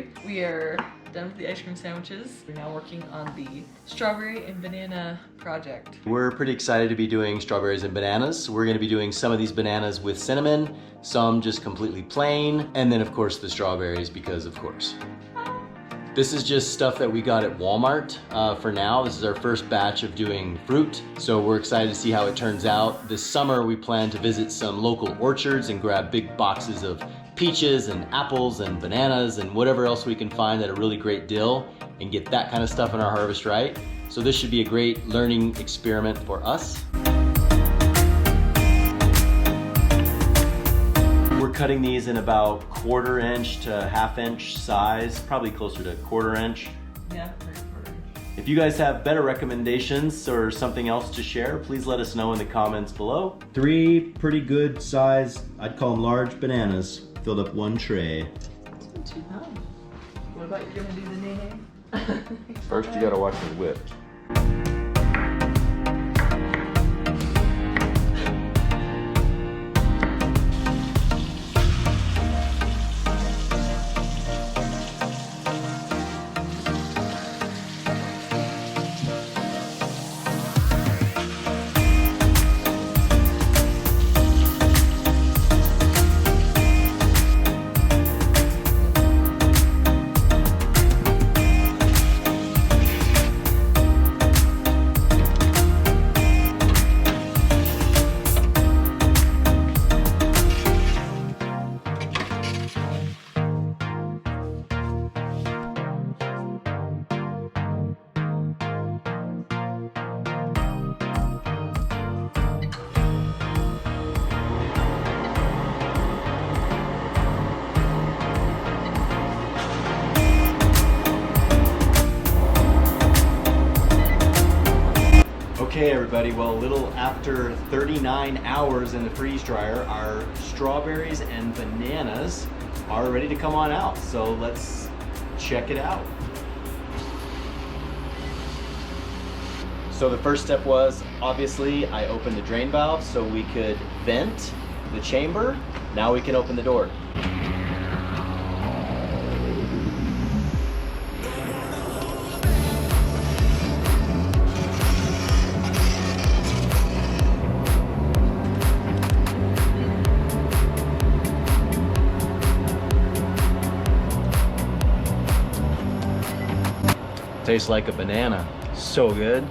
strawberry. We are done with the ice cream sandwiches. We're now working on the strawberry and banana project. We're pretty excited to be doing strawberries and bananas. We're gonna be doing some of these bananas with cinnamon, some just completely plain, and then of course the strawberries because of course. This is just stuff that we got at Walmart for now. This is our first batch of doing fruit, so we're excited to see how it turns out. This summer we plan to visit some local orchards and grab big boxes of peaches and apples and bananas and whatever else we can find at a really great deal and get that kind of stuff in our harvest right. So this should be a great learning experiment for us. We're cutting these in about 1/4 inch to 1/2 inch size, probably closer to 1/4 inch. Yeah, 1/4 inch. If you guys have better recommendations or something else to share, please let us know in the comments below. 3 pretty good size, I'd call them large bananas, filled up 1 tray. That's not too bad. What about you're gonna do the nay? First you gotta watch the whip. Okay everybody, well a little after 39 hours in the freeze dryer, our strawberries and bananas are ready to come on out. So let's check it out. So the first step was, obviously, I opened the drain valve so we could vent the chamber. Now we can open the door. Tastes like a banana. So good.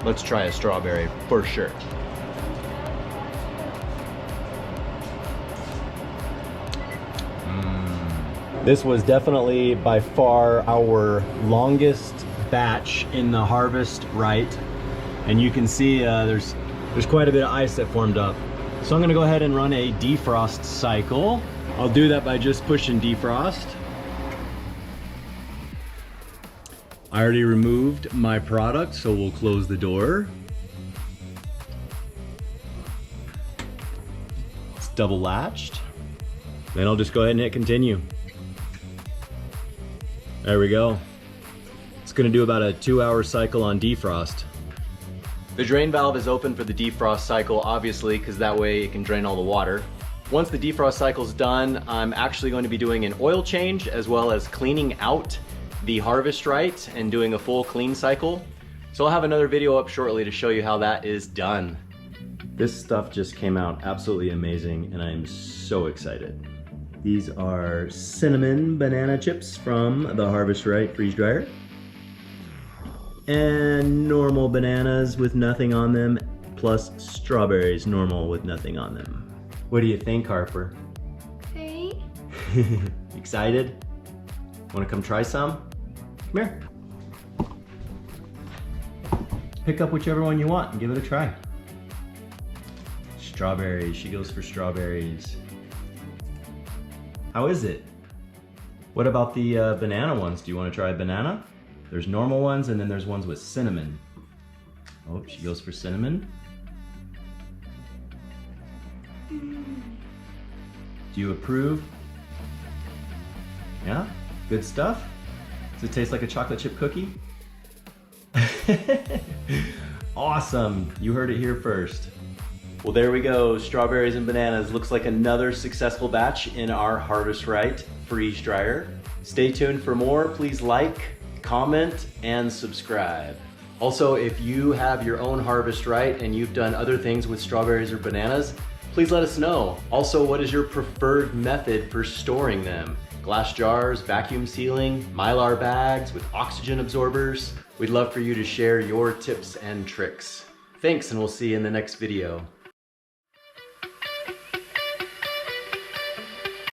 Let's try a strawberry for sure. This was definitely by far our longest batch in the harvest right. And you can see there's quite a bit of ice that formed up. So I'm gonna go ahead and run a defrost cycle. I'll do that by just pushing defrost. I already removed my product, so we'll close the door. It's double latched. Then I'll just go ahead and hit continue. There we go. It's gonna do about a 2-hour cycle on defrost. The drain valve is open for the defrost cycle, obviously, because that way it can drain all the water. Once the defrost cycle is done, I'm actually going to be doing an oil change as well as cleaning out the harvest right and doing a full clean cycle. So I'll have another video up shortly to show you how that is done. This stuff just came out absolutely amazing and I'm so excited. These are cinnamon banana chips from the Harvest Right freeze dryer. And normal bananas with nothing on them, plus strawberries normal with nothing on them. What do you think, Harper? Hey. Excited? Wanna come try some? Come here. Pick up whichever one you want and give it a try. Strawberries, she goes for strawberries. How is it? What about the banana ones? Do you want to try a banana? There's normal ones and then there's ones with cinnamon. Oh, she goes for cinnamon. Do you approve? Yeah? Good stuff? Does it taste like a chocolate chip cookie? Awesome, you heard it here first. Well, there we go. Strawberries and bananas. Looks like another successful batch in our Harvest Right freeze dryer. Stay tuned for more. Please like, comment, and subscribe. Also, if you have your own Harvest Right and you've done other things with strawberries or bananas, please let us know. Also, what is your preferred method for storing them? Glass jars, vacuum sealing, Mylar bags with oxygen absorbers? We'd love for you to share your tips and tricks. Thanks, and we'll see you in the next video.